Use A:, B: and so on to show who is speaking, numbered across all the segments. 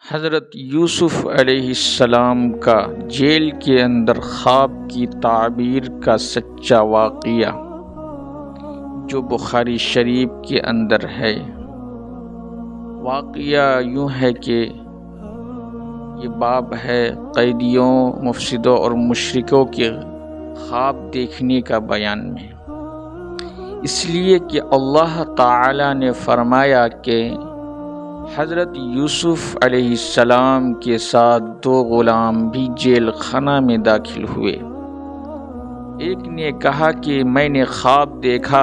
A: حضرت یوسف علیہ السلام کا جیل کے اندر خواب کی تعبیر کا سچا واقعہ جو بخاری شریف کے اندر ہے۔ واقعہ یوں ہے کہ یہ باب ہے قیدیوں، مفسدوں اور مشرکوں کے خواب دیکھنے کا بیان میں، اس لیے کہ اللہ تعالی نے فرمایا کہ حضرت یوسف علیہ السلام کے ساتھ دو غلام بھی جیل خانہ میں داخل ہوئے۔ ایک نے کہا کہ میں نے خواب دیکھا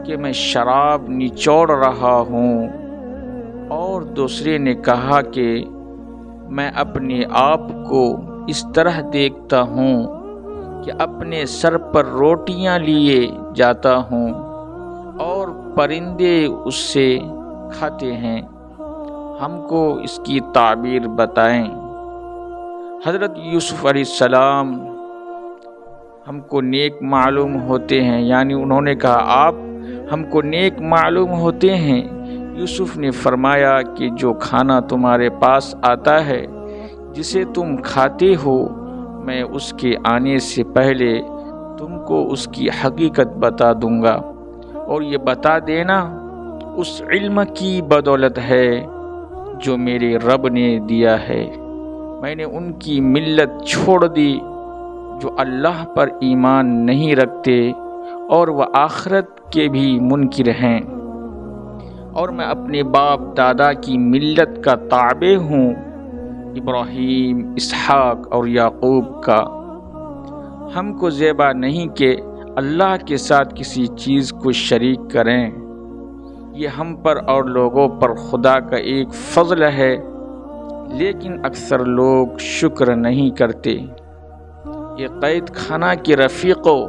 A: کہ میں شراب نچوڑ رہا ہوں، اور دوسرے نے کہا کہ میں اپنے آپ کو اس طرح دیکھتا ہوں کہ اپنے سر پر روٹیاں لیے جاتا ہوں اور پرندے اس سے کھاتے ہیں، ہم کو اس کی تعبیر بتائیں۔ حضرت یوسف علیہ السلام ہم کو نیک معلوم ہوتے ہیں، یعنی انہوں نے کہا آپ ہم کو نیک معلوم ہوتے ہیں۔ یوسف نے فرمایا کہ جو کھانا تمہارے پاس آتا ہے، جسے تم کھاتے ہو، میں اس کے آنے سے پہلے تم کو اس کی حقیقت بتا دوں گا، اور یہ بتا دینا اس علم کی بدولت ہے جو میرے رب نے دیا ہے۔ میں نے ان کی ملت چھوڑ دی جو اللہ پر ایمان نہیں رکھتے اور وہ آخرت کے بھی منکر ہیں، اور میں اپنے باپ دادا کی ملت کا تابع ہوں، ابراہیم، اسحاق اور یعقوب کا۔ ہم کو زیبا نہیں کہ اللہ کے ساتھ کسی چیز کو شریک کریں، یہ ہم پر اور لوگوں پر خدا کا ایک فضل ہے، لیکن اکثر لوگ شکر نہیں کرتے۔ یہ قید خانہ کے رفیقوں،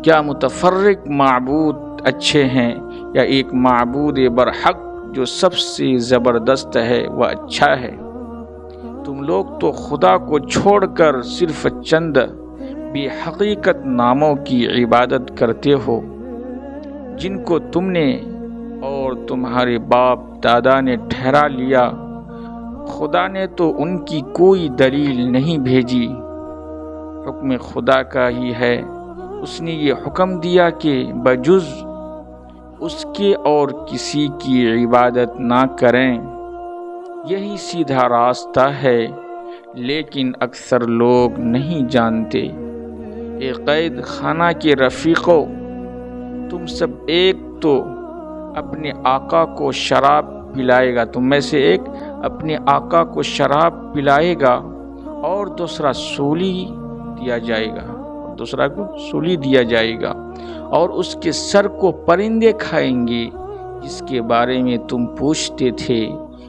A: کیا متفرق معبود اچھے ہیں یا ایک معبود برحق جو سب سے زبردست ہے وہ اچھا ہے؟ تم لوگ تو خدا کو چھوڑ کر صرف چند بے حقیقت ناموں کی عبادت کرتے ہو، جن کو تم نے اور تمہارے باپ دادا نے ٹھہرا لیا۔ خدا نے تو ان کی کوئی دلیل نہیں بھیجی، حکم خدا کا ہی ہے۔ اس نے یہ حکم دیا کہ بجز اس کے اور کسی کی عبادت نہ کریں، یہی سیدھا راستہ ہے، لیکن اکثر لوگ نہیں جانتے۔ اے قید خانہ کے رفیقوں، تم سب ایک تو اپنے آقا کو شراب پلائے گا، تم میں سے ایک اپنے آقا کو شراب پلائے گا اور دوسرا سولی دیا جائے گا، اور اس کے سر کو پرندے کھائیں گے۔ جس کے بارے میں تم پوچھتے تھے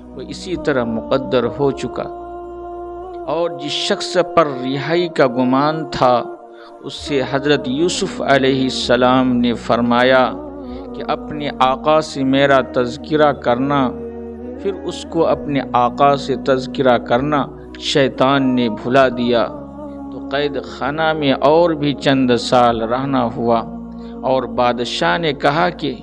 A: وہ اسی طرح مقدر ہو چکا، اور جس شخص پر رہائی کا گمان تھا اس سے حضرت یوسف علیہ السلام نے فرمایا کہ اپنے آقا سے میرا تذکرہ کرنا، پھر اس کو اپنے آقا سے تذکرہ کرنا شیطان نے بھلا دیا، تو قید خانہ میں اور بھی چند سال رہنا ہوا۔ اور بادشاہ نے کہا کہ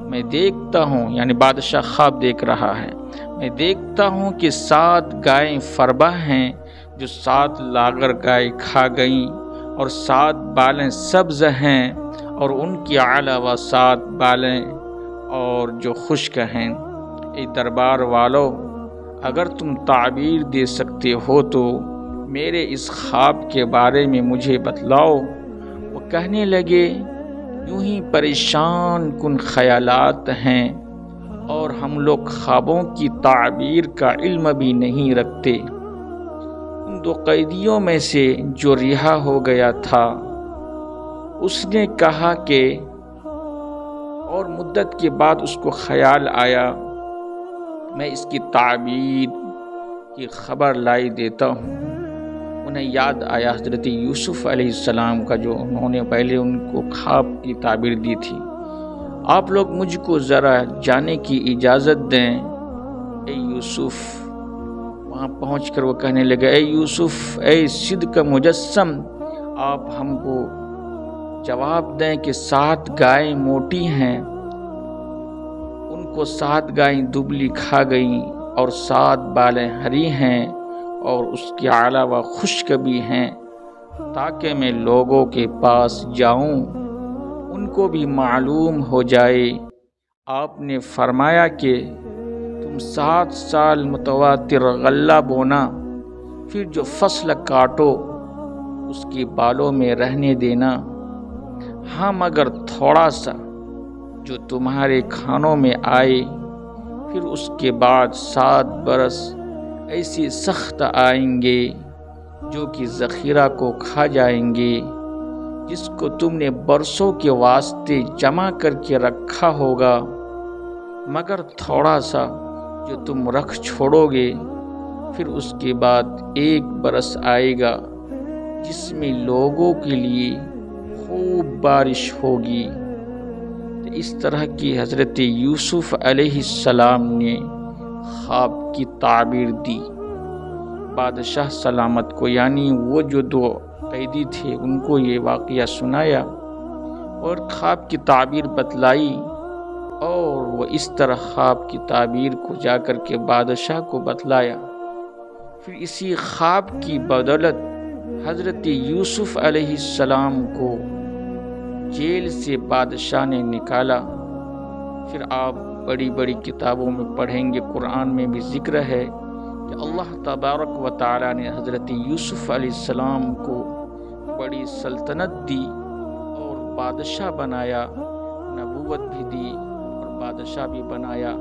A: میں دیکھتا ہوں، یعنی بادشاہ خواب دیکھ رہا ہے، میں دیکھتا ہوں کہ 7 گائیں فربہ ہیں جو 7 لاغر گائے کھا گئیں، اور 7 بالیں سبز ہیں، اور ان کے علاوہ 7 بالیں اور جو خشک ہیں۔ اے دربار والو، اگر تم تعبیر دے سکتے ہو تو میرے اس خواب کے بارے میں مجھے بتلاؤ۔ وہ کہنے لگے یوں ہی پریشان کن خیالات ہیں، اور ہم لوگ خوابوں کی تعبیر کا علم بھی نہیں رکھتے۔ ان 2 قیدیوں میں سے جو رہا ہو گیا تھا، اس نے کہا کہ اور مدت کے بعد اس کو خیال آیا میں اس کی تعبیر کی خبر لائی دیتا ہوں۔ انہیں یاد آیا حضرت یوسف علیہ السلام کا جو انہوں نے پہلے ان کو خواب کی تعبیر دی تھی۔ آپ لوگ مجھ کو ذرا جانے کی اجازت دیں۔ اے یوسف، وہاں پہنچ کر وہ کہنے لگا اے یوسف، اے صدق مجسم، آپ ہم کو جواب دیں کہ 7 گائیں موٹی ہیں، ان کو 7 گائیں دبلی کھا گئیں، اور 7 بالیں ہری ہیں اور اس کے علاوہ خشک بھی ہیں، تاکہ میں لوگوں کے پاس جاؤں ان کو بھی معلوم ہو جائے۔ آپ نے فرمایا کہ تم 7 سال متواتر غلہ بونا، پھر جو فصل کاٹو اس کے بالوں میں رہنے دینا، ہاں مگر تھوڑا سا جو تمہارے کھانوں میں آئے، پھر اس کے بعد 7 برس ایسے سخت آئیں گے جو کہ ذخیرہ کو کھا جائیں گے، جس کو تم نے برسوں کے واسطے جمع کر کے رکھا ہوگا، مگر تھوڑا سا جو تم رکھ چھوڑو گے، پھر اس کے بعد 1 برس آئے گا جس میں لوگوں کے لیے خوب بارش ہوگی۔ تو اس طرح کی حضرت یوسف علیہ السلام نے خواب کی تعبیر دی بادشاہ سلامت کو، یعنی وہ جو 2 قیدی تھے ان کو یہ واقعہ سنایا اور خواب کی تعبیر بتلائی، اور وہ اس طرح خواب کی تعبیر کو جا کر کے بادشاہ کو بتلایا۔ پھر اسی خواب کی بدولت حضرت یوسف علیہ السلام کو جیل سے بادشاہ نے نکالا۔ پھر آپ بڑی بڑی کتابوں میں پڑھیں گے، قرآن میں بھی ذکر ہے کہ اللہ تبارک و تعالی نے حضرت یوسف علیہ السلام کو بڑی سلطنت دی اور بادشاہ بنایا، نبوت بھی دی اور بادشاہ بھی بنایا۔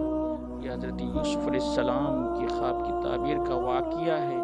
A: یہ حضرت یوسف علیہ السلام کی خواب کی تعبیر کا واقعہ ہے۔